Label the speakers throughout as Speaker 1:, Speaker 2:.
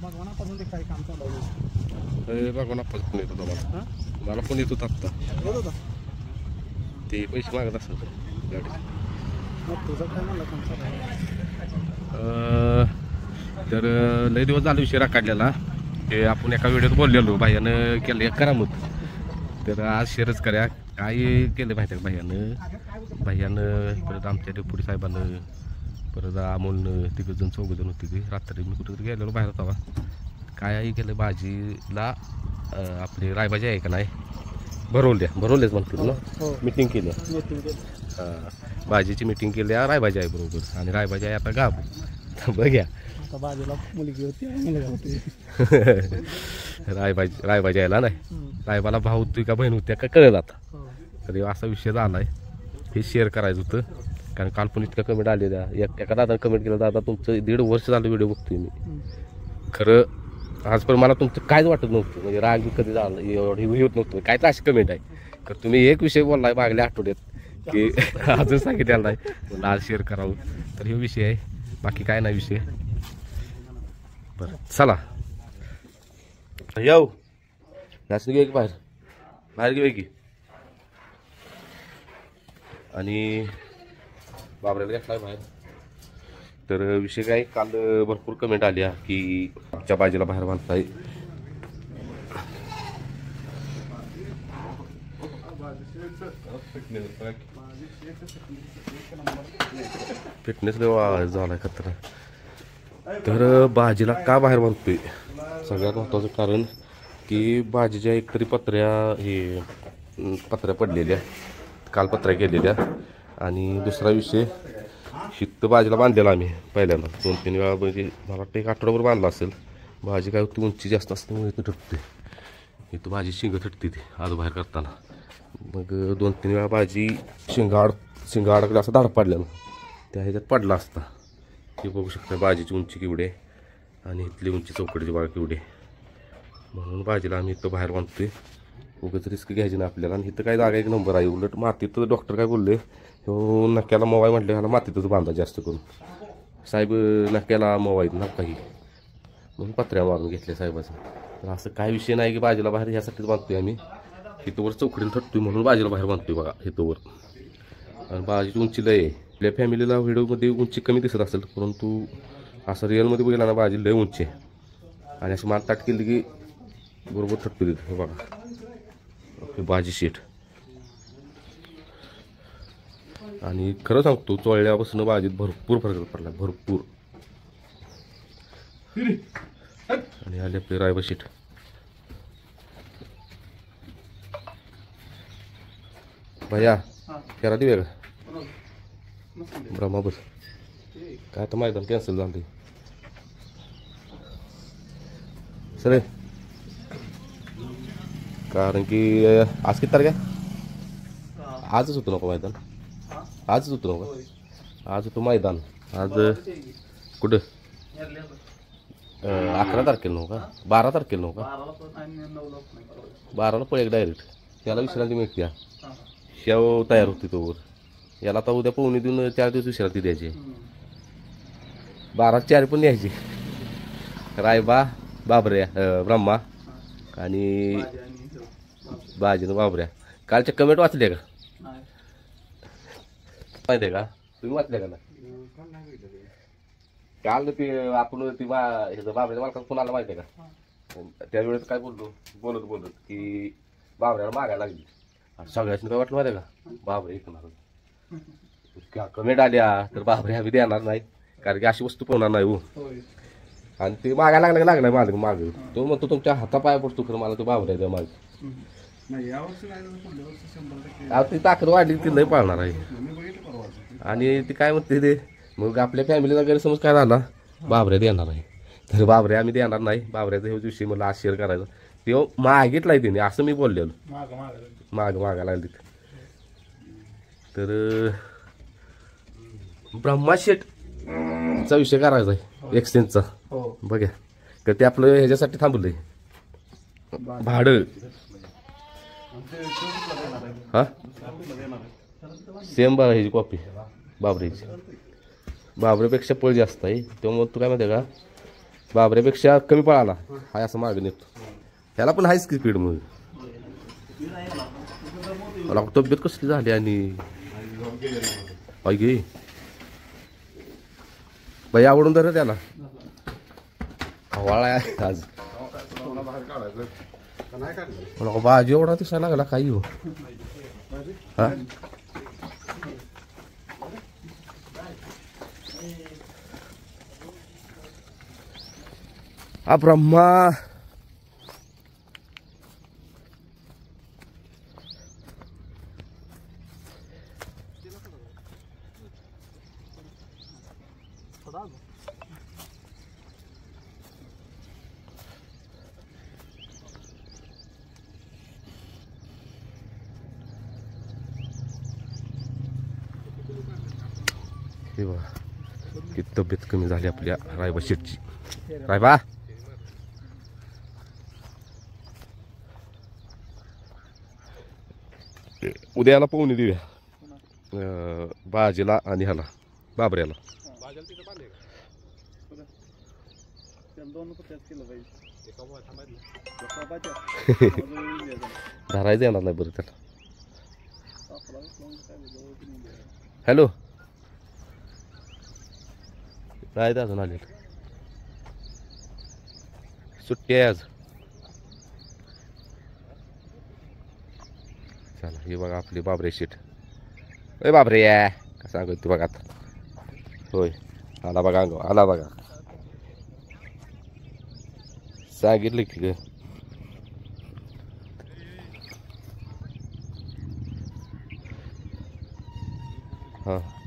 Speaker 1: भगवानापासून ते काय काम चालू
Speaker 2: भगवानापासून येत होता मला पण येत होता आत्ता
Speaker 1: होता
Speaker 2: ते पैसे मागत असत गाडी
Speaker 1: तुझं काय म्हणलं तुमचं
Speaker 2: तर लय दिवस झाला विषय काढलेला ते आपण एका व्हिडिओत बोललेलो भाईयानं केलं एक करामत तर आज शेअरच करूया काय केलं माहिती आहे भाईयानं परत आमच्या डेपुटी साहेबानं परत अमोलनं तिघंजण चौघंजण होती ती रात्री मी कुठेतरी गेलेलो बाहेर होता काय केलं भाजीला आपली रायभाजी आहे का नाही भरवलेच म्हणतील ना मिटिंग केली भाजीची मिटिंग केली रायभाजी आहे बरोबर आणि रायभाजी आहे आता गाब बघ्या
Speaker 1: बाजूला मुलगी होती मुलगा होती
Speaker 2: रायभाजी यायला नाही रायबाला भाऊ होती का बहीण होत्या का कळलं आता तरी असा विषय झाला आहे हे शेअर करायचं होतं कारण काल पण इतका कमेंट आलेल्या एका दादा कमेंट केलं दादा तुमचं 1.5 वर्ष झालं व्हिडिओ बघतोय मी खरं आजपर्यंत मला तुमचं काहीच वाटत नव्हतं म्हणजे राग कधी झालं एवढं हे होत नव्हतं काय तर अशी कमेंट आहे तर तुम्ही एक विषय बोललाय मागल्या आठवड्यात की अजून सांगितलेला नाही मला आज शेअर करावं तर हे विषय आहे बाकी काय नाही विषय बरं चला येऊ जास्त घे की बाहेर घे की आणि बाबऱ्याला घेतलाय बाहेर तर विषय काय काल भरपूर कमेंट आल्या की आमच्या बाजीला बाहेर बांधताय फिटनेस झालाय खतरा तर बाजीला का बाहेर बांधतोय सगळ्यात महत्त्वाचं कारण की बाजीच्या एकतरी पत्र्या पडलेल्या काल पत्र्या केलेल्या आणि दुसरा विषय शिक्त बाजीला बांधलेला आम्ही पहिल्यांदा 2-3 वेळा म्हणजे मला वाटतं एक आठवडाभर बांधला असेल भाजी काय होती उंची जास्त असल्यामुळे इथं ठटते इथं भाजी शिंग थटते ती आज बाहेर करताना मग 2-3 वेळा भाजी शिंगाडाकडे असं धाड पडल्यानं त्या ह्याच्यात पडला असता हे बघू शकता भाजीची उंची केवढी आहे आणि इथली उंची चौकडीची बाळ केवढी आहे म्हणून भाजीला आम्ही इथं बाहेर बांधतोय उगाच रिस्क घ्यायची नाही आपल्याला आणि इथं काय जागा 1 नंबर आहे उलट मातीत डॉक्टर काय बोलले हो नक्याला मोवाय म्हटलं ह्याला मातीतच बांधा जास्त करून साहेब नक्याला मोवायत ना काही म्हणून पत्र्या मारून घेतल्या साहेबाचं तर असं काय विषय नाही की भाजीला बाहेर ह्यासाठीच बांधतोय आम्ही हितोवर चौकडीला थटतोय म्हणून भाजीला बाहेर बांधतोय बघा हितोवर आणि भाजीची उंची लय आहे आपल्या फॅमिलीला व्हिडिओमध्ये उंची कमी दिसत असेल परंतु असं रिअलमध्ये बघितला ना भाजी लय उंची आहे आणि अशी मान ताट केली की बरोबर थटतोय तिथे हे बघा भाजी शीट आणि खरं सांगतो चोळल्यापासून भाजीत भरपूर फरक पडला भरपूर आणि आले आपले रायबा शीट भैया करा देऊया का ब्रह्मा बस काय तर मैदान कॅन्सल झालं सर कारण की आज किती तारीख आहे आजच होतं नको मैदान आजच होतं नको आज होतं मैदान आज कुठं 11 तारखेला नव्ह का 12 तारखेला नव्ह का 12ला पळेल डायरेक्ट त्याला विश्रांती मिळते शेव तयार होती तोवर याला आता उद्या पोहणी देऊन 4 दिवस विश्रांती द्यायची 12-4 पण द्यायची रायबा बाबऱ्या ब्रह्मा आणि बाजीनं बाबऱ्या कालच्या कमेंट वाचल्या का माहिती आहे का तुम्ही वाचल्या का ना काल ते आपण ती बाबऱ्याच्या मालकाला फोन आला माहिती आहे का त्यावेळेस काय बोलत की बाबऱ्याला मागायला लागली सगळ्याच काय वाटलं माहिती आहे का बाबरे ऐकणार कमेंट आल्या तर बाबरे आम्ही देणार नाही कारण की अशी वस्तू पोहणार नाही हो आणि ते मागायला लागलाय माग तो म्हणतो तुमच्या हातापाया पडतो खरं मला तो बाबऱ्या द्या माग ती ताकद वाढली ती लय पाळणार आहे आणि ती काय म्हणते ते मग आपल्या फॅमिलीला गैरसमज काय झाला बाबऱ्या देणार आहे तर बाबऱ्या आम्ही देणार नाही बाबऱ्याचा हे विषय मला आज शेअर करायचा ते मागितलाय तिने असं मी बोललेलो मागायला लागली तर ब्रह्मा शेटचा विषय करायचा आहे एक्सचेंजचा बघा तर ते आपलं ह्याच्यासाठी थांबलंय भाडं हा सेम बघा ह्याची कॉपी बाबरीची बाबऱ्यापेक्षा पळ जास्त आहे त्यामुळे तू काय माहिती आहे का बाबऱ्यापेक्षा कमी पळाला हाय असं मागं नेतो ह्याला पण हायच की स्पीड मग मला तब्येत कसली झाली आणि गे बाई आवडून धर त्याला हवाळा आहे आज मला बाजी एवढा दिसायला लागला काही हो हा ब्रह्मा हे बघा की तब्येत कमी झाली आपल्या रायबा शेटची रायबा उद्याला पोहणी देऊया बाजीला आणि ह्याला बाबऱ्याला धरायचं येणार नाही बरं त्याला हॅलो नाही अजून आले सुट्टी आहे आज चला हे बघा आपली बाबरे शीट अय बाबरे या का सांगत तू बघा आता होय आला बघा अंग आला बघा सांगितलं की ग हां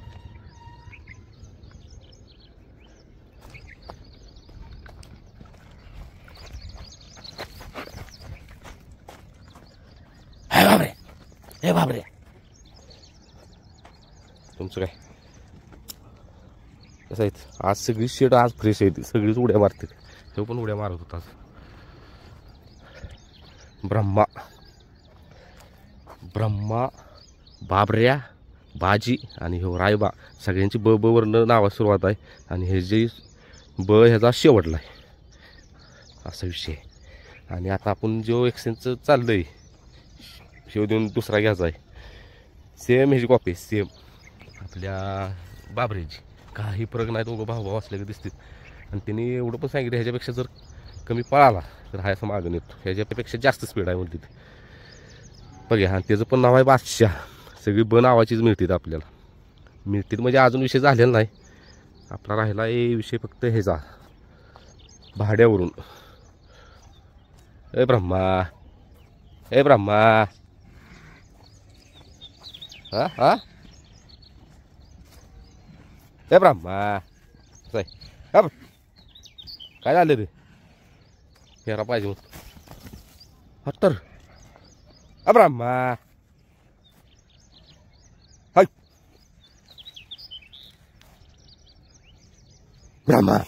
Speaker 2: हे बाबरे तुमचं काय कसं आहे आज सगळी शेड आज फ्रेश आहे सगळीच उड्या मारते तो पण उड्या मारत होता ब्रह्मा ब्रह्मा बाबऱ्या बाजी आणि हो रायबा सगळ्यांची ब ब वरनं नावास सुरुवात आहे आणि हे जे ब ह्याचा शेवटला आहे असा विषय आहे आणि आता आपण जो एक्सचेंजचं चाललं आहे शेव देऊन दुसरा घ्यायचा आहे सेम ह्याची कॉपी सेम आपल्या बाबरेची काही फरक नाही दोघं भाऊ भाऊ असले की दिसतील आणि त्यांनी एवढं पण सांगितलं ह्याच्यापेक्षा जर कमी पळाला तर हा असं मागून येतो ह्याच्यापेक्षा जास्त स्पीड आहे म्हणते बघा आणि त्याचं पण नाव आहे बादशाह सगळी ब नावाचीच मिळतात आपल्याला मिळतील म्हणजे अजून विषय झालेला नाही आपला राहिला हे विषय फक्त ह्याचा भाड्यावरून ए ब्रह्मा हा हा ए ब्रह्मा काय झालं रे फेरा पाहिजे मग हत्तर ब्रह्मा हाय ब्रह्मा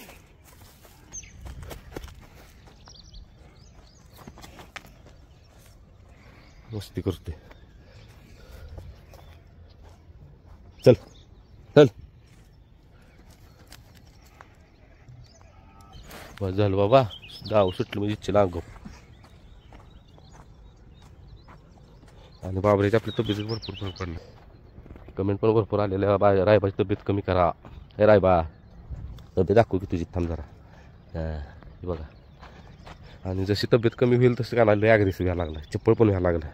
Speaker 2: मस्ती करते चल चल बस झालं बाबा गाव सुटलं म्हणजे इच्छा अंग आणि बाबऱ्याची आपली तब्येत भरपूर फरक पडला कमेंट पण भरपूर आलेल्या रायबाची तब्येत कमी करा हे रायबा तब्येत दाखवू की तुझी थांब जरा हे बघा आणि जशी तब्येत कमी होईल तसं काय लागलं ॲग्रेसिव्ह व्हायला लागला चप्पल पण व्हायला लागला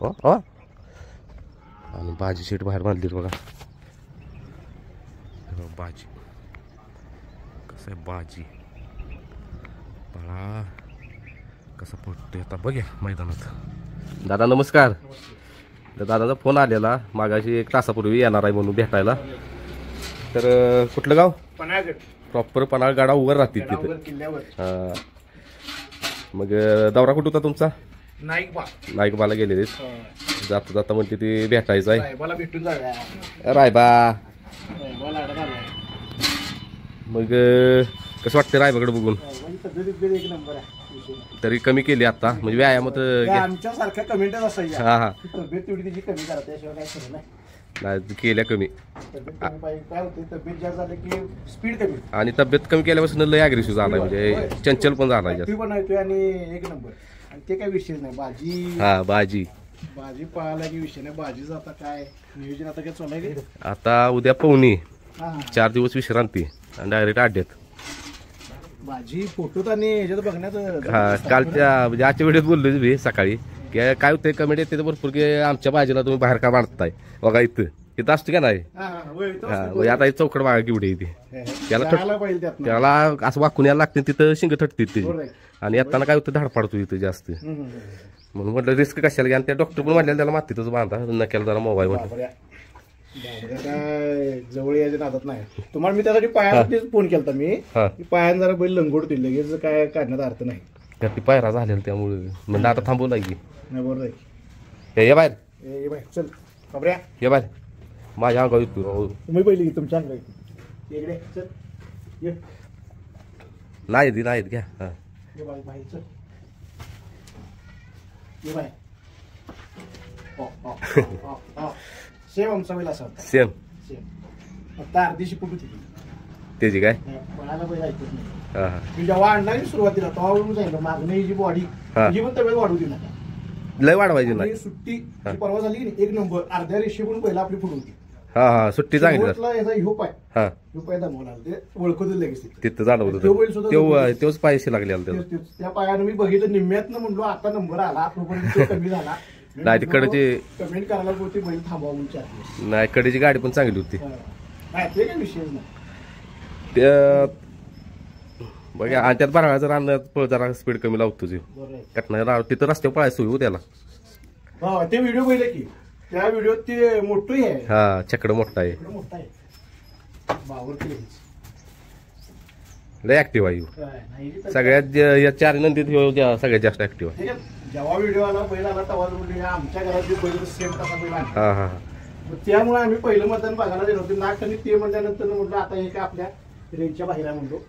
Speaker 2: हो हो आणि बाजी शेट बाहेर बांधली बघा बाजी कसं आहे बाजी बळा कसा पडतोय आता बघ्या मैदानात दादा नमस्कार तर दादाचा फोन आलेला मागाशी एक तासापूर्वी येणार आहे म्हणून भेटायला तर कुठलं गाव
Speaker 1: पन्हाळगड
Speaker 2: प्रॉपर पन्हाळगडा उभं राहतील तिथे हां मग दौरा कुठं होता तुमचा नाईकबाला गेलेले जाता जाता म्हणते ते भेटायचं आहे
Speaker 1: भेटून
Speaker 2: रायबा मग कसं वाटतं रायबाकडे बघून
Speaker 1: एक नंबर आहे विषय नाही.
Speaker 2: तरी कमी केली आता म्हणजे व्यायामात
Speaker 1: त्या आमच्या सारख्या कमेंटच असायच्या
Speaker 2: हा हा
Speaker 1: तब्येत तेवढी त्याची कमी करा त्याशिवाय काय खरं नाही.
Speaker 2: नाही, केल्या कमी
Speaker 1: तब्येत कमी पाहिजे काय होते तब्येत जास्त झालं की स्पीड कमी
Speaker 2: आणि तब्येत कमी केल्यापासून लय अग्रेसिव्ह झाला म्हणजे चंचल पण झाला जास्त.
Speaker 1: ऍक्टिव्ह पण येतोय आणि एक नंबर आणि ते काय विषय नाही.
Speaker 2: हा भाजी
Speaker 1: पळायला की विषय नाही. भाजीचं आता काय नियोजन आता काय चालू आहे.
Speaker 2: आता उद्या पवनी
Speaker 1: हा
Speaker 2: 4 दिवस विश्रांती आणि डायरेक्ट अड्ड्यात.
Speaker 1: भाजी फोटोत आणि ह्याच्यात बघण्याचं
Speaker 2: हा कालच्या म्हणजे आजच्या व्हिडिओत बोललो मी सकाळी की काय होतंय कमेंट येते भरपूर की आमच्या भाजीला तुम्ही बाहेर का मांडताय बघा इथं असतं का नाही.
Speaker 1: हा होय, तो
Speaker 2: हा
Speaker 1: असतो.
Speaker 2: म्हणजे आता चौकड बघा केवढी येते त्याला
Speaker 1: जायला पाहिजे त्यातनं.
Speaker 2: त्याला असं वाकून यायला लागते तिथं शिंग थटते
Speaker 1: बरोबर
Speaker 2: त्याची
Speaker 1: आहे.
Speaker 2: आणि येताना काय होतं धाड पाडतो इथं जास्त म्हणून म्हटलं रिस्क कशाला घ्या आणि त्या डॉक्टर पण म्हटलं त्याला मातीतच बांधा नक्याला जरा मोबाईल म्हटलं.
Speaker 1: बाबऱ्या काय जवळ यायच्या नादात नाही. तुम्हाला मी त्यासाठी पायावरतीच फोन केला मी
Speaker 2: हा
Speaker 1: की पायानं जरा बैल लंगोडतील लगेच काय काढण्यात अर्थ नाही.
Speaker 2: त्या ती पायरा झालेला त्यामुळे म्हणजे आता थांबवला की
Speaker 1: नाही बरोबर आहे.
Speaker 2: ये बाहेर
Speaker 1: ए बाय चल बाबऱ्या
Speaker 2: ये बाहेर माझ्या अंगावर येतो
Speaker 1: तुम्ही पहिली की तुमच्या अंगावर इकडे चल ये
Speaker 2: नाहीत घ्या हा
Speaker 1: ये बाय बाहेर चल ये बाय सेम आमचा बैल असा होता
Speaker 2: सेम
Speaker 1: सेम फक्त अर्धीशी कुठं होती
Speaker 2: त्याची काय
Speaker 1: पळायला बैल ऐकत नाही.
Speaker 2: हा हा
Speaker 1: मी जेव्हा आणला सुरुवातीला तेव्हा सांगितलं मागणं ही जी बॉडी
Speaker 2: हा.
Speaker 1: ही पण तब्येत वाढू दिली नका.
Speaker 2: लय वाढवायची नाही
Speaker 1: आणि सुट्टी जी परवा झाली की नाही, एक नंबर अर्ध्या रेषेकडून पहिला आपली फुट होती.
Speaker 2: हा सुट्टी चांगली झाली.
Speaker 1: शेवटला याचा ह्यो पाय
Speaker 2: हा
Speaker 1: ह्यो पाय दमवला ते ओळखतच लगेच तिथे.
Speaker 2: तिथं झालं
Speaker 1: तो बैल सुद्धा
Speaker 2: होतं तेव्हाच पैसे लागले त्याला
Speaker 1: त्या पायानं मी बघितलं निम्म्यातनं म्हणलो आता नंबर आला तोपर्यंत तो कमी झाला.
Speaker 2: नाही, तिकडचे-
Speaker 1: कमेंट करायला होती बैल थांबवा म्हणून 4 दिवस.
Speaker 2: नाही कडेची गाडी पण चांगली होती
Speaker 1: नाही ते काय विषय नाही.
Speaker 2: त्या बघा आणि त्यात बाराळाचं राहण्यात पळ जरा स्पीड कमी लावतो
Speaker 1: बरं आहे.
Speaker 2: कटणार तिथं रस्त्यावर पळायचं सोय हो त्याला
Speaker 1: हो ते व्हिडिओ पाहिले की त्या व्हिडिओत ते मोठंही आहे
Speaker 2: हा छकडं मोठा आहे
Speaker 1: एवढं मोठं आहे बावर केलीच.
Speaker 2: लय ऍक्टिव्ह आहे ह्यो.
Speaker 1: नाही रे,
Speaker 2: सगळ्यात या 4 नंदीत ह्यो सगळ्यात जास्त ऍक्टिव्ह आहे.
Speaker 1: ठीक आहे. जेव्हा व्हिडिओ आला बैल आला तेव्हा म्हणजे आमच्या घरात जे बैल सेम तसा बैल आणला.
Speaker 2: हा हा
Speaker 1: मग त्यामुळे आम्ही पहिलं मतदान बघायला गेलो होतो. नागटाने ते म्हणल्यानंतर म्हटलं आता हे काय आपल्या रेंजच्या बाहेर आहे म्हणलो.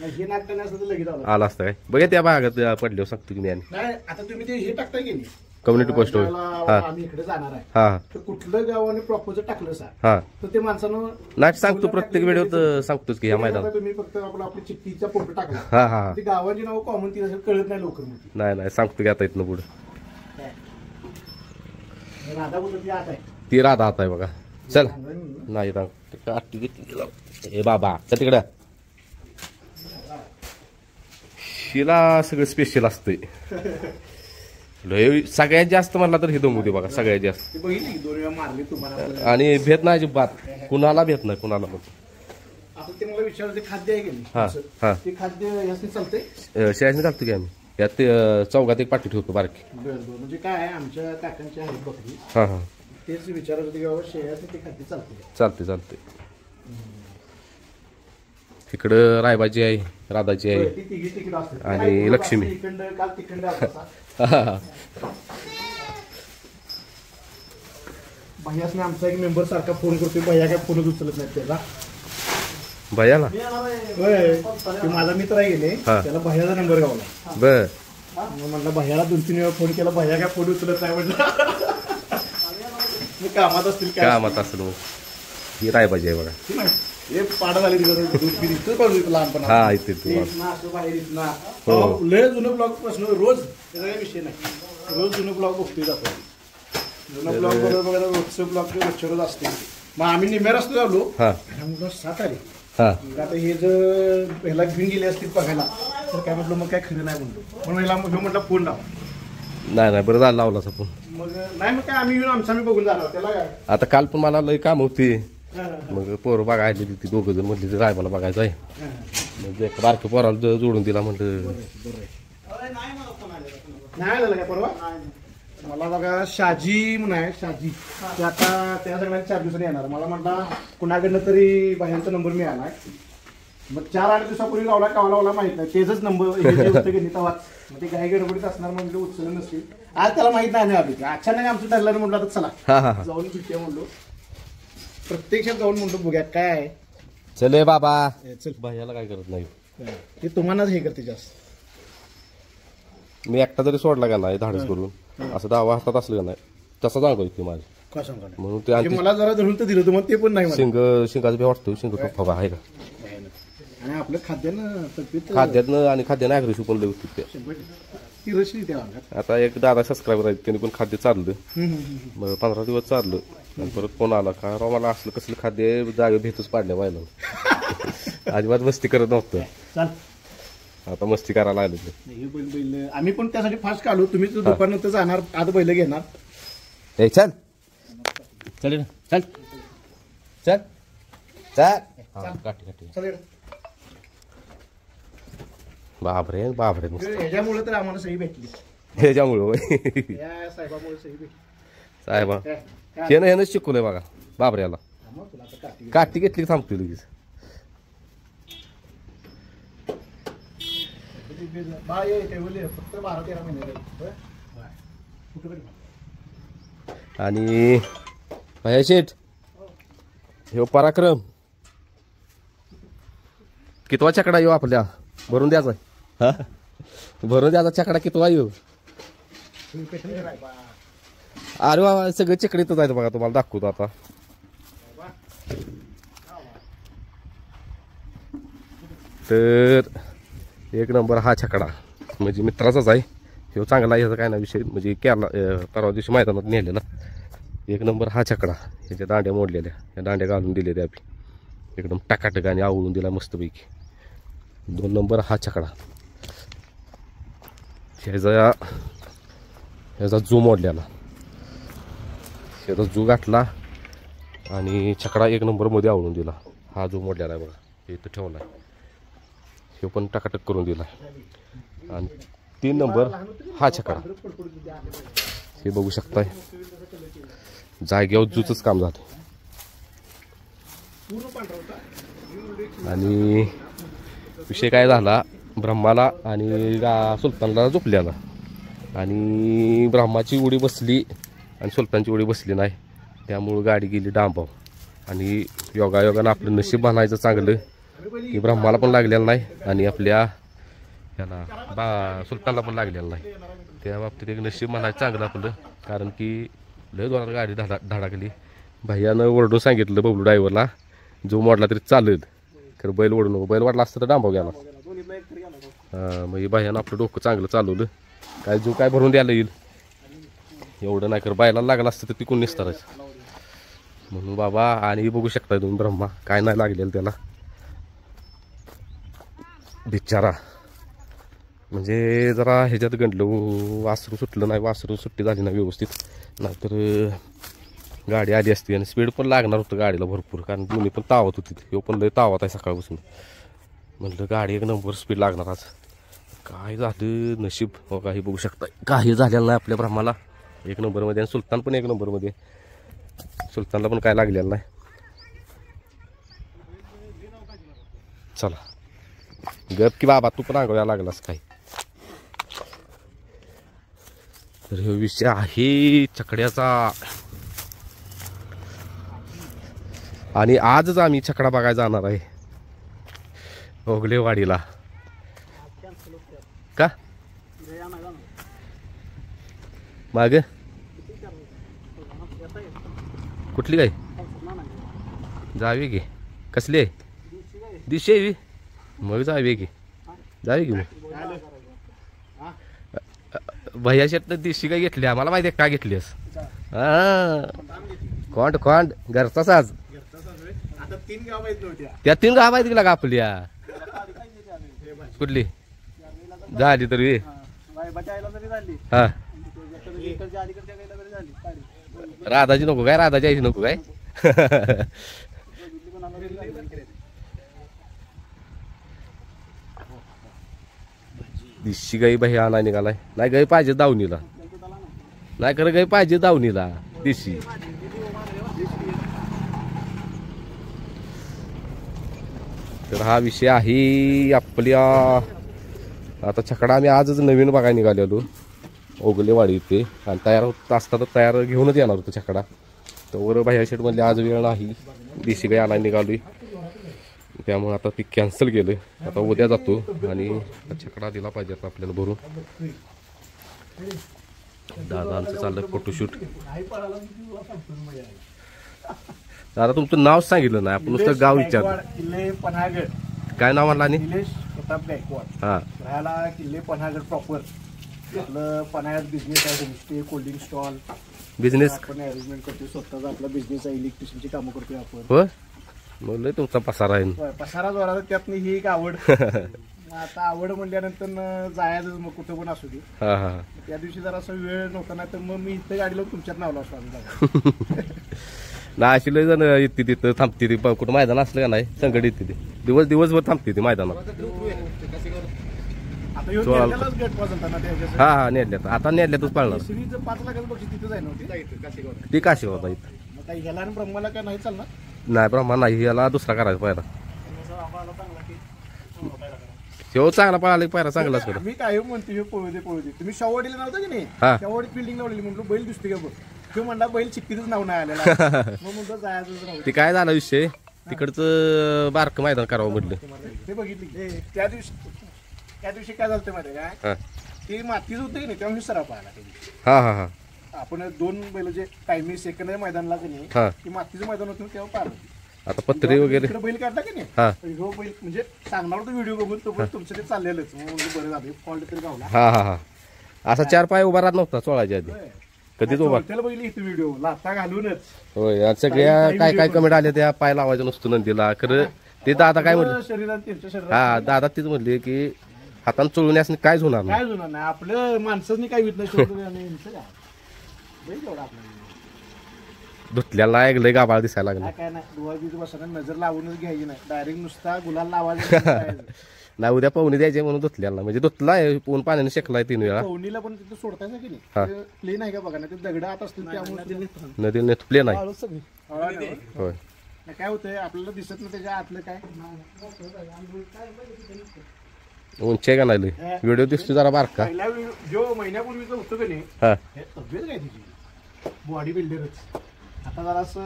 Speaker 1: नाही, हे नागटाने असं तर लगेच आलं.
Speaker 2: आला असता काय बघा त्या भागात पडल्यावर सांगतो की मी आणि
Speaker 1: नाही आता तुम्ही ते हे टाकताय की नाही
Speaker 2: कम्युनिटी पोस्ट
Speaker 1: ज्याला
Speaker 2: हा
Speaker 1: आम्ही इकडे जाणार आहे
Speaker 2: हा
Speaker 1: तर कुठलं गावाने प्रॉपोजल टाकलं सा
Speaker 2: हा
Speaker 1: तर ते माणसानं
Speaker 2: नाही सांगतो प्रत्येक व्हिडिओत सांगतोच की या
Speaker 1: आता
Speaker 2: मैदानात
Speaker 1: तुम्ही फक्त आपली चिठ्ठीचा फोटो टाकला
Speaker 2: हा हा
Speaker 1: ती गावाची नाव कॉमन ती कळत नाही लवकर मध्ये
Speaker 2: नाही सांगतो की आता इथनं पुढं
Speaker 1: राधा बोलत ती आत आहे.
Speaker 2: ती राधा आता आहे बघा चल नाही ए बाबा चल तिकडं शिला सगळं स्पेशल असतंय लय सगळ्यात जास्त म्हणला तर हे दमवते बघा सगळ्यात जास्त
Speaker 1: ती बघितली की 2 वेळा मारली तुम्हाला.
Speaker 2: आणि भेट नाही अजिबात कुणाला भेट नाही कुणाला पण
Speaker 1: आता ते मला विचारलं ते खाद्य आहे की
Speaker 2: हा,
Speaker 1: नाही
Speaker 2: हा.
Speaker 1: ते खाद्य यासाठी चालतंय.
Speaker 2: शेळ्याने घालतो की आम्ही यात चौघात एक पाठी ठेवतो बारकी
Speaker 1: बरं बरं म्हणजे काय आहे आमच्या काकांची आहे बकरी
Speaker 2: हा हा
Speaker 1: तेच विचारत होते की बाबा शेळ्याचं ते खाद्य चालतंय.
Speaker 2: चालते तिकडं रायबाची आहे राधाची आहे
Speaker 1: ती तिघी तिकडं असतात.
Speaker 2: आणि
Speaker 1: काय बोलत
Speaker 2: लक्ष्मी.
Speaker 1: असतं, इकडं काल तिकडं असायचा.
Speaker 2: हा
Speaker 1: भैयासने आमचा एक मेंबर सारखा फोन करतोय. भैया काय फोनच उचलत नाही त्याला.
Speaker 2: भैयाला
Speaker 1: होय ते माझा मित्र आहे गेले
Speaker 2: हा.
Speaker 1: त्याला भैयाचा नंबर गावला.
Speaker 2: बर
Speaker 1: मग म्हटलं भैयाला 2-3 वेळा फोन केला. भैया काय फोन उचलत नाही म्हटलं. मी कामात असतील काय
Speaker 2: कामात असेल मग ही रायबाची आहे बघा
Speaker 1: असतील. हे पाडा झाली दूध बिरी लहानपणा
Speaker 2: हा इथे
Speaker 1: बाहेर इथं लय जुनं ब्लॉग प्रश्न रोज त्याचा काही विषय नाही. रोज जुनं ब्लॉग बघतोय जातो. जुनं ब्लॉग बघायला रोजचं ब्लॉग रोज असते. मग आम्ही निम्या रस्ते झालो
Speaker 2: हा
Speaker 1: 7 आले.
Speaker 2: हा
Speaker 1: मग आता हे जर ह्याला घेऊन गेले असतील बघायला तर काय म्हटलं मग काय खरं नाही म्हणतो. म्हणून ह्याला म्हटलं फोन लावा.
Speaker 2: नाही बरं झालं लावला आपण
Speaker 1: मग नाही मग काय आम्ही येऊन आमचं आम्ही बघून जाणार त्याला काय.
Speaker 2: आता काल पण मला लय काम होती
Speaker 1: हा,
Speaker 2: मग पोरं बघायला ती 2 जण म्हटली रायबाला बघायचं आहे
Speaker 1: हा.
Speaker 2: म्हणजे एक बारके पोराला जोडून दिला म्हटलं
Speaker 1: नाही झालं काय परवा मला बघा शाजी म्हणून आहे शाजी ते आता त्या सगळ्यांना 4 दिवसांनी येणार. मला म्हटला कुणाकडनं तरी बाहेरचा नंबर मिळाला. मग 4-8 दिवसापूर्वी लावला कावा लावला माहित नाही तेच नंबर तेव्हाच मग ते काही गडबडीत असणार म्हणजे उचललं नसतील. आज त्याला माहित नाही आम्ही अचानक आमचं ठरलं म्हटलं आता चला
Speaker 2: हा
Speaker 1: जाऊन भेटूया म्हणलो. प्रत्यक्षात जाऊन म्हणतो बघूया काय आहे.
Speaker 2: चले बाबा
Speaker 1: चल
Speaker 2: भैयाला काय करत नाही
Speaker 1: ते तुम्हालाच हे करते जास्त
Speaker 2: मी एकटा जरी सोडला का नाही धाडस करून असं दावा हातात असलं का नाही तसा जागा येते माझी
Speaker 1: का सांगा नाही?
Speaker 2: म्हणून ते
Speaker 1: म्हणजे मला जरा धरून तर दिलं तुम्हाला ते पण नाही मला.
Speaker 2: शिंगाचं बी वाटतं शिंग टोपा आहे का
Speaker 1: आणि आपलं खाद्यानं तब्येत
Speaker 2: खाद्यातनं आणि खाद्यानं ॲग्रेसिव्ह पण लय होती ते
Speaker 1: ती रचली त्या अंगात.
Speaker 2: आता एक दादा सबस्क्रायबर आहेत त्यांनी पण खाद्य चाललं मग 15 दिवस चाललं आणि परत फोन आला का राव मला असलं कसलं खाद्य जागे भेतच पाडल्या व्हायला अजिबात मस्ती करत नव्हतं
Speaker 1: चाल
Speaker 2: आता मस्ती करायला लागले ते
Speaker 1: हे बैल आम्ही पण त्यासाठी फास्ट काढू. तुम्ही तर दुपारनंतर जाणार आता बैल घेणार.
Speaker 2: ए चल चल रे, चल चल चल हा, काठी काठी
Speaker 1: चालेल.
Speaker 2: बापरे बापरे नुसतं
Speaker 1: ह्याच्यामुळे तर आम्हाला सही भेटली.
Speaker 2: ह्याच्यामुळं होय.
Speaker 1: या साहेबामुळे सही भेटली.
Speaker 2: साहेबा
Speaker 1: काय?
Speaker 2: ह्यानंच शिकवलंय बघा बाबऱ्याला
Speaker 1: मग तुला आता काठी.
Speaker 2: काठी घेतली की थांबतोय लगेच
Speaker 1: बा ये ते बोलले फक्त 12-13 महिने झाले. होय? बाय. कुठं तरी बा.
Speaker 2: आणि भैया शेठ ह्यो पराक्रम कितवा चकडा येऊ आपल्या भरून द्यायचा हा भरून द्यायचा चकडा कितवा येऊ
Speaker 1: तुम्ही पेटून घ्या बा.
Speaker 2: अरे वा सगळं चकडीतच आहे बघा तुम्हाला दाखवतो आता तर एक नंबर हा छकडा म्हणजे मित्राचाच आहे ह्यो चांगला आहे ह्याचा काय ना विषय म्हणजे केरला परवा दिवशी मैदानात नेलेला एक नंबर हा छकडा ह्याच्या दांड्या मोडलेल्या ह्या दांड्या घालून दिलेल्या आम्ही एकदम टाकाटक आणि आवळून दिला मस्तपैकी 2 नंबर हा छकडा ह्याचा जू मोडलेला ह्याचा जू गाठला आणि छकडा 1 नंबरमध्ये आवळून दिला हा जो मोडलेला आहे बघा हे इथं ठेवला आहे हे पण टाकाटक करून दिला आणि 3 नंबर हा छकडा हे बघू शकताय जाग्यावर जूचंच काम झालं आणि विषय काय झाला ब्रह्माला आणि सुलतानला झोपल्याला आणि ब्रह्माची उडी बसली आणि सुलतानची उडी बसली नाही त्यामुळं गाडी गेली डांबाव आणि योगायोगानं आपलं नशीब बनायचं चांगलं की ब्रह्माला पण लागलेलं नाही आणि आपल्या याला सुलतानला पण लागलेलं नाही त्या बाबतीत एक नशीब म्हणायचं चांगलं आपलं कारण की लय जोरात गाडी धडाकली भैयानं ओरडून सांगितलं बबलू ड्रायव्हरला जो मोडला तरी चालेल खरं बैल ओढू नको बैल वाटला असतं तर डांबाव गेला मग भैयानं आपलं डोकं चांगलं चालवलं काय जो काय भरून द्यायला येईल एवढं नाही कर बैलाला लागलं असतं तर पिकून निसतारायचं म्हणून बाबा आणि बघू शकताय तुम्ही ब्रह्मा काय नाही लागलेलं त्याला बिचारा म्हणजे जरा ह्याच्यात गंडलं वासरू सुटलं नाही वासरू सुट्टी झाली नाही व्यवस्थित नाहीतर गाडी आली असती आणि स्पीड पण लागणार होतं गाडीला भरपूर कारण दोन्ही पण तावत होती ह्यो पण लय तावत आहे सकाळपासून म्हटलं गाडी 1 नंबर स्पीड लागणार आज काय झालं नशीब हो काही बघू शकता काही झालेलं नाही आपल्या ब्रह्माला 1 नंबरमध्ये आणि सुलतान पण 1 नंबरमध्ये सुलतानला पण काय लागलेलं नाही चला गप की बाबा तू पण आंघोळ्या लागलास काय तर हे विषय आहे छकड्याचा आणि आजच आम्ही छकडा बघायला जाणार आहे ओगलेवाडीला का माग कुठली काय जावी की कसली आहे दिशे आहे मग जावी की जावी की मग भैया शेट दिशी काय घेतली आम्हाला माहिती आहे का घेतलीस हा कोंड घरचा साज त्या 3 गाव आहेत गेला का आपल्या कुठली झाली तरी हा राधाची नको काय राधाची आईची नको काय दिशी गाई बाई आणा निघालाय नाही गाई पाहिजे दावणीला नाही खरं गाई पाहिजे दावणीला दिशी तर हा विषय आहे आपल्या आता छकडा आम्ही आजच नवीन बघायला निघालेलो ओगलेवाडी इथे आणि तयार होत असता तर तयार घेऊनच येणार होतं छकडा तर वर भैया शेट म्हणले आज वेळ नाही देशी गाई आणायला निघालोय त्यामुळे आता ती कॅन्सल केलं आता उद्या जातो आणि छकडा दिला पाहिजे आता आपल्याला भरून दादांचं चाललंय फोटोशूट. दादा तुमचं नाव सांगितलं नाही, आपण नुसतं गाव विचारलं.
Speaker 1: किल्ले पन्हागड.
Speaker 2: काय नाव म्हणलं? आणि
Speaker 1: निलेश प्रताप गायकवाड.
Speaker 2: हा,
Speaker 1: राहायला किल्ले पन्हागड प्रॉपर. आपलं पन्हागड बिझनेस आहे, होमस्टे, कोल्ड्रिंक स्टॉल
Speaker 2: बिझनेस
Speaker 1: आपण अरेंजमेंट करतोय. स्वतःचा आपला बिझनेस आहे, इलेक्ट्रिशियनची कामं करतोय आपण.
Speaker 2: हो. मग लय तुमचा पसारा आहे.
Speaker 1: पसारा जोरात, त्यातनं ही एक आवड. आता आवड म्हणल्यानंतर जायचं मग कुठं पण असू दे.
Speaker 2: हा हा.
Speaker 1: त्या दिवशी जरा असं वेळ नव्हता ना, तर मग मी इथं गाडी लावून तुमच्यात नावला असतो आम्ही.
Speaker 2: ना अशी लय जण येते तिथं थांबते ती, कुठं मैदान असलं का नाही संकट येते ती, दिवसभर थांबते ती मैदानात.
Speaker 1: आता येऊन नेरल्यालाच गेट वाजवता ना त्याच्यात.
Speaker 2: हा हा, नेरल्यात आता नेरल्यातच पाळणार.
Speaker 1: श्रीचं 5 लाखाचं बक्षीस तिथं जाय नव्हती.
Speaker 2: ती काशी होता इथं.
Speaker 1: मग काही ह्याला आणि ब्रह्माला काय नाही चालणार.
Speaker 2: नाही ब्रह्मा नाही, याला दुसरा करायचा पायरा. शेव चांगला पळाला की पायरा चांगलाच करा.
Speaker 1: मी काय म्हणते हे पळू दे. तुम्ही शावडीला नव्हता की नाही,
Speaker 2: हा.
Speaker 1: शावडी फिल्डिंग लावलेली. म्हणलो बैल दिसते का बघ. तो म्हणला बैल चिक्कीच नाव नाही आलेला. मग म्हणतो जायचं नव्हतं.
Speaker 2: ते काय झाला विषय, तिकडचं बारकं मैदान करावं म्हटलं.
Speaker 1: ते बघितली त्या दिवशी काय झालं माहिती काय,
Speaker 2: हा
Speaker 1: ते मातीच होतं की नाही, तेव्हा मी सराव पाहिला त्या दिवशी.
Speaker 2: हा हा हा.
Speaker 1: आपण 2 बैल जे टायमिंग सेकंड मैदानला की नाही,
Speaker 2: हा.
Speaker 1: ते मातीचं मैदान होतं तेव्हा पाहिलं.
Speaker 2: आता पत्रे वगैरे
Speaker 1: इकडे बैल काढला की नाही,
Speaker 2: हा
Speaker 1: ह्यो बैल म्हणजे सांगणार होतो व्हिडिओ बघून, तो पण तुमचं ते चाललेलंच. म्हणजे बरं झालं फॉल्ट तरी गावला.
Speaker 2: हा हा हा. असा 4 पाय उभा राहत नव्हता चोळाच्या आधी, कधीच उभा.
Speaker 1: त्याला बघितली इथे व्हिडिओ लाथा घालूनच.
Speaker 2: होय. आणि सगळ्या काय काय कमेंट आल्या त्या पाय लावायचं नसतं नंदीला. खरं ते दादा काय म्हणले,
Speaker 1: शरीरात त्यांच्या शरीरात
Speaker 2: हा दादा तीच म्हणले की हातानं चोळून असं काहीच होणार नाही.
Speaker 1: काय होणार नाही. आपलं माणसांनी काय वित नाही. बैल एवढा आपल्याला
Speaker 2: धुतल्याला एक लय गाबाळ दिसायला लागला.
Speaker 1: काय नाही, डोळा बीज बसणार, नजर लावूनच घ्यायची नाही. डायरेक्ट नुसता गुलाल लावायचा.
Speaker 2: नाही उद्या पाहुणे द्यायचे म्हणून धुतल्याला, म्हणजे धुतलाय पूर्ण पाण्याने शेकलाय 3 वेळा.
Speaker 1: पवनीला पण तिथं सोडतायचं की नाही, प्लेन आहे का बघा ना, ते दगड आत असतील त्यामुळे
Speaker 2: नदी नेट प्ले नाही. होय.
Speaker 1: काय होतंय आपल्याला दिसत नाही त्याच्या आतलं काय.
Speaker 2: उंची आहे का नाही लय? व्हिडिओ दिसतो जरा बारका.
Speaker 1: पहिला जो महिन्यापूर्वीचं होतं का नाही,
Speaker 2: हा
Speaker 1: हे तब्येत काय तिची बॉडी बिल्डरच. आता जरा असं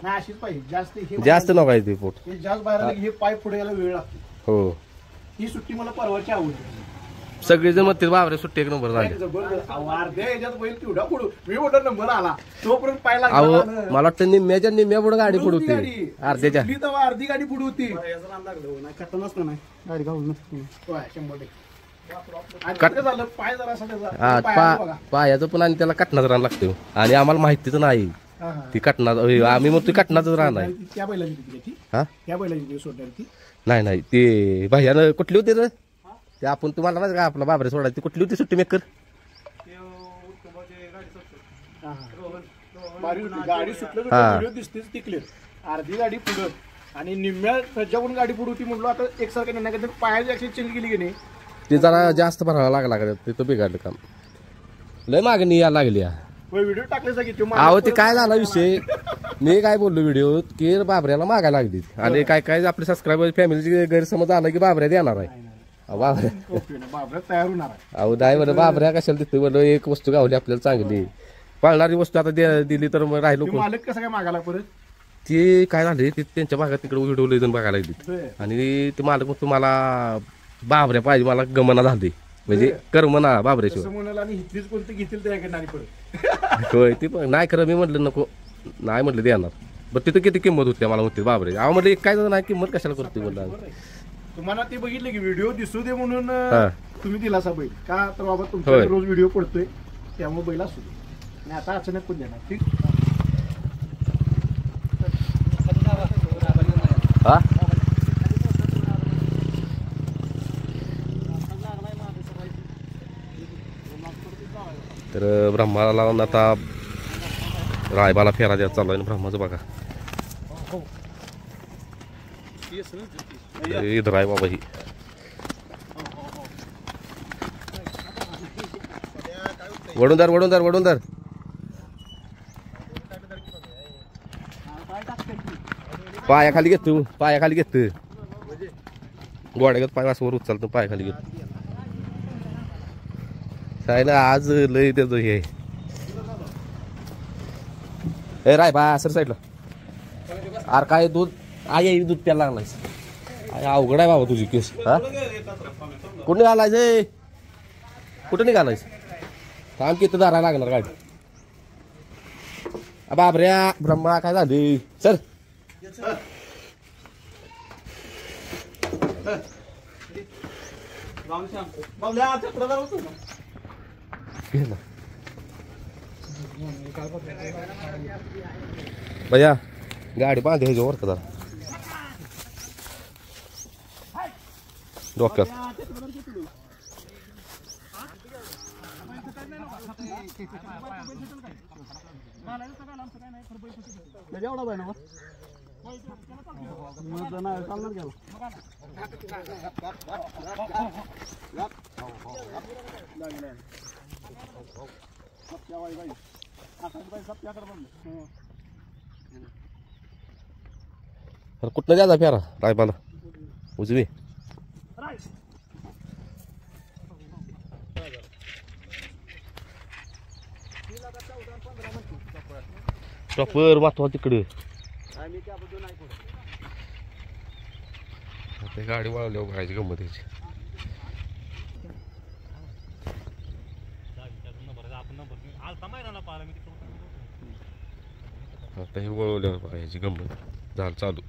Speaker 1: नाही, अशीच पाहिजे.
Speaker 2: जास्त नको आहे ते पोट.
Speaker 1: हे जास्त बाहेर आलं की हे पाय पुढे यायला वेळ लागतो.
Speaker 2: हो.
Speaker 1: ही सुट्टी मला परवाची आवडली.
Speaker 2: सगळेजण म्हणते बाबरे सुट्टी एक नंबर झाली.
Speaker 1: अर्ध्या ह्याच्यात बैल केवढा पुढू, मी मोठा नंबर आला तोपर्यंत पाय
Speaker 2: अहो
Speaker 1: लागला.
Speaker 2: मला वाटतं निम्म्या पुढे गाडी पुढे होती अर्ध्याच्या.
Speaker 1: अर्धी गाडी पुढे होती. गाडी घालून 100% झालं. पाय जरा असं
Speaker 2: हा
Speaker 1: त्याचा
Speaker 2: पायाचं पण आणि त्याला कटनाच राहणं लागतं. आणि आम्हाला माहितीच नाही ती कटणार. आम्ही मग ती कटनाच राहणार.
Speaker 1: त्या बैलाची ती,
Speaker 2: हा
Speaker 1: त्या बैलाची सोडणार ती.
Speaker 2: नाही ते भैयानं कुठली होती रे ते, आपण तुम्हाला नाही का आपला बाबरे सोडायची कुठली होती सुट्टी मेकर.
Speaker 1: गाडी सुटलं दिसतेच तिकले. अर्धी गाडी पुढं आणि निम्म्या त्याच्याकडून गाडी पुढे होती. म्हटलं आता एकसारखं नाही, पायाची ऍक्शन चेंज केली की नाही,
Speaker 2: ते जरा जास्त भरावा लागला तिथं बिघडलं काम. लय मागणी यायला लागली.
Speaker 1: व्हिडिओ टाकले की
Speaker 2: अहो ते काय झाला विषय, मी काय बोललो व्हिडिओ की बाबऱ्याला मागायला लागली. आणि काय आपले सबस्क्रायबर फॅमिलीची गैरसमज आला की बाबऱ्या देणार आहे.
Speaker 1: बाबऱ्या तयार होणार आहे.
Speaker 2: अहो नाही म्हणलं बाबऱ्या कशाला देतोय म्हणलं, एक वस्तू गावली आपल्याला चांगली पळणारी वस्तू आता दिली तर मग राहिलो.
Speaker 1: मालक कसं काय मागायला परत
Speaker 2: ते काय झाले ते त्यांच्या भागात तिकडे व्हिडिओ लय जण बघायला लागली. आणि ते मालक मग तुम्हाला बाबऱ्या पाहिजे, मला गमना झाली म्हणजे करमना बाबऱ्याशिवाय
Speaker 1: म्हणाला. आणि इथलीच कोणती घेतील त्याकडे परत.
Speaker 2: होय ती पण नाही खरं. मी म्हटलं नको, नाही म्हटलं देणार. बरं तिथं किती किंमत होती मला म्हणते बाबरे. अहो म्हटलं काय नाही किंमत कशाला करते म्हणलं.
Speaker 1: तुम्हाला ते बघितलं की व्हिडिओ दिसू दे म्हणून तुम्ही दिलासा बैल का, तर बाबा तुमचा रोज व्हिडिओ पडतोय त्यामुळे बैल असू दे. आणि आता अचानक पण देणार. ठीक
Speaker 2: हा. तर ब्रह्माला आता रायबाला फेरा द्यायचा चालू आहे ना ब्रह्माचं बघा. इथं आहे बाबा ही. वडून पायाखाली घेतो गोड्यागत पाय वासवर उचलतो पायाखाली घेतो. काय ना आज लय त्याचं हे राय बा सर साईडला. अरे काय दूध दूध प्यायला लागलाय. अवघड आहे बाबा तुझी केस. हा कोणी आलाय कुठं निघालायस थांब किती दारा लागणार गाडी बाबऱ्या ब्रह्मा काय झाली सर भैया गाडी बांधे ह्याच्यावर का जरा डोक्यात कुठनं द्यायचा फेरा रायबाला उजवी टॉपर वाचवा तिकडे गाडी वळवल्यावर बघायची गंमत याची आता हे वळवल्यावर बघायची गंमत झालं चालू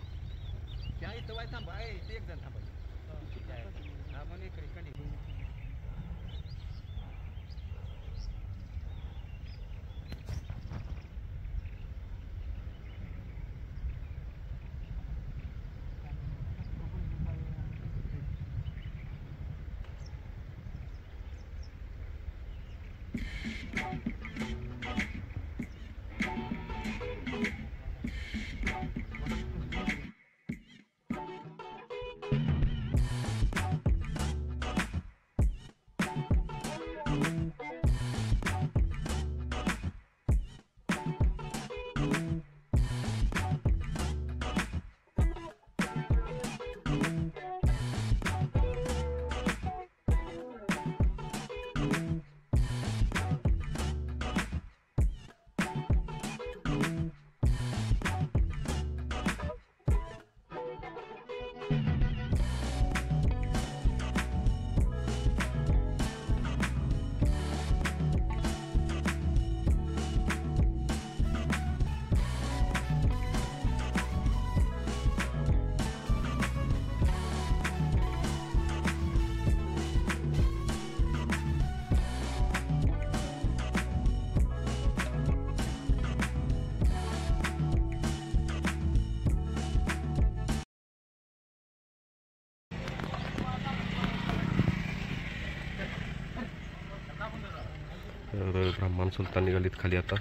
Speaker 2: तर ब्राह्मण सुलतान निघालीत खाली आता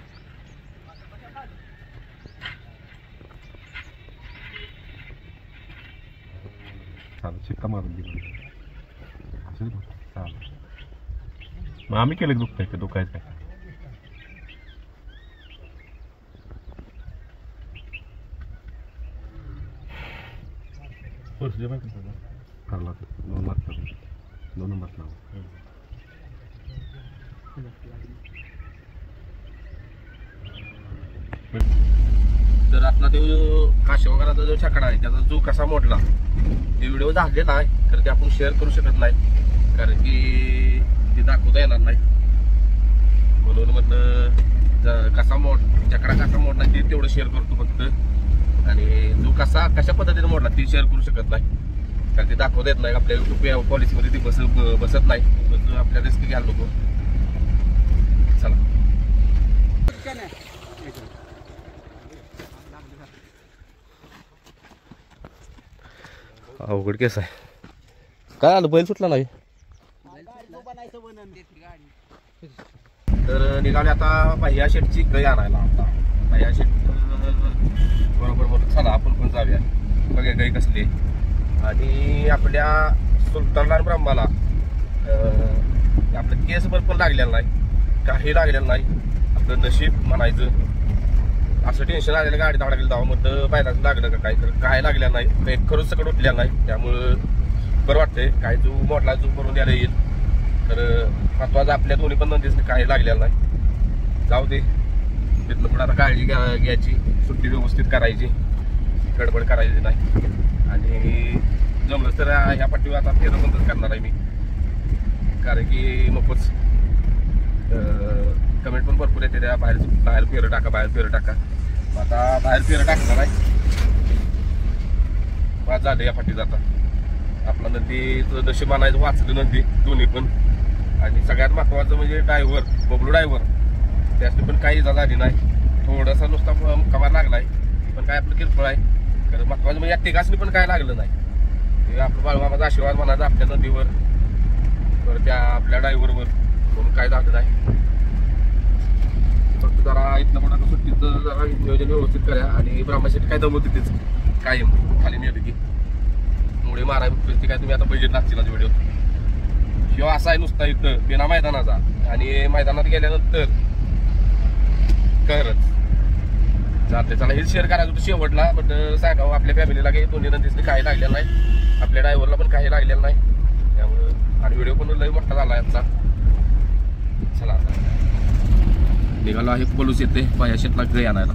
Speaker 3: चालेल शिक्का मारून दिली असेल चालेल मग आम्ही केलं दुखतंय ते दुखायचं काय करला 2 मार्क 2 नंबर लावा
Speaker 2: तर आपला तो काशेवाकराचा जो छकडा आहे त्याचा जो कसा मोडला ते व्हिडिओ झालेला आहे तर ते आपण शेअर करू शकत नाही कारण की ते दाखवता येणार नाही म्हणून म्हटलं छकडा कसा मोडला ते तेवढं शेअर करतो फक्त आणि जो कशा पद्धतीने मोडला ते शेअर करू शकत नाही कारण ते दाखवता येत नाही आपल्या युट्यूब पॉलिसीमध्ये ती बसत नाही आपल्या रिस्क घ्यायला नको चला अवघड केस आहे काय आलं बैल सुटला नाही तर निघाले आता भैया शेटची गाय आणायला आता भैया शेट बरोबर बोलत चला आपण पण जाऊया बघा गाय कसली आणि आपल्या सुलतान ब्रह्माला आपलं केस पण लागलेलं नाही काही लागलेलं नाही आपलं नशीब म्हणायचं असं टेन्शन आलेलं गाडी धावडा गेलं जावं म्हटलं बायलाच लागलं का काय लागलं नाही काही खरंच सगळं उठलेलं नाही त्यामुळं बरं वाटतंय काय जो मोडला जो करून द्यायला येईल तर महत्वाचं आपल्या दोन्ही पण नंदीसने काही लागलेलं नाही जाऊ दे तिथनं पुढे आता काळजी घ्यायची सुट्टी व्यवस्थित करायची गडबड करायची नाही आणि जमलंच तर ह्या पट्टीवर आता फेरबंदच करणार आहे मी कारण की नकोच कमेंट पण भरपूर येते त्या बाहेर फेरं टाका मग आता बाहेर फेरं टाकणार आहे. वाद झालं या फाटी जाता आपला नदीचं नशीब मानायचं वाचलं नदी दोन्ही पण. आणि सगळ्यात महत्वाचं म्हणजे बबलू ड्रायव्हर त्यासनी पण काही इजा झाली नाही. थोडासा नुसता मुक्कामार लागलाय पण काय आपलं किरकोळ आहे. कारण महत्वाचं म्हणजे या तिघासनी पण काय लागलं नाही. हे आपलं बाळूमामाचा आशीर्वाद म्हणायचा आपल्या नदीवर तर त्या आपल्या ड्रायव्हरवर म्हणून काय झालं नाही. फक्त जरा इथलं पण सुट्टीचं जरा नियोजन व्यवस्थित करा आणि ब्राह्मणासाठी काय दमवते तेच कायम खाली मिळते की मुळे माराय ते काय तुम्ही आता बजेट लागतील व्हिडिओ. किंवा असा आहे नुसता इथं बिना मैदानाचा आणि मैदानात गेल्यानंतर करच चालते. चला हेच शेअर करायचं होतं शेवटला बट सांगावं आपल्या फॅमिलीला काही दोन्ही नंदीसनी काही लागलेलं नाही. आपल्या ड्रायव्हरला पण काही लागलेलं नाही त्यामुळं. आणि व्हिडिओ पण लई मोठा झाला आजचा. चला आता निघालो आहे पलूस येते पाया शेतला घरी आणायला.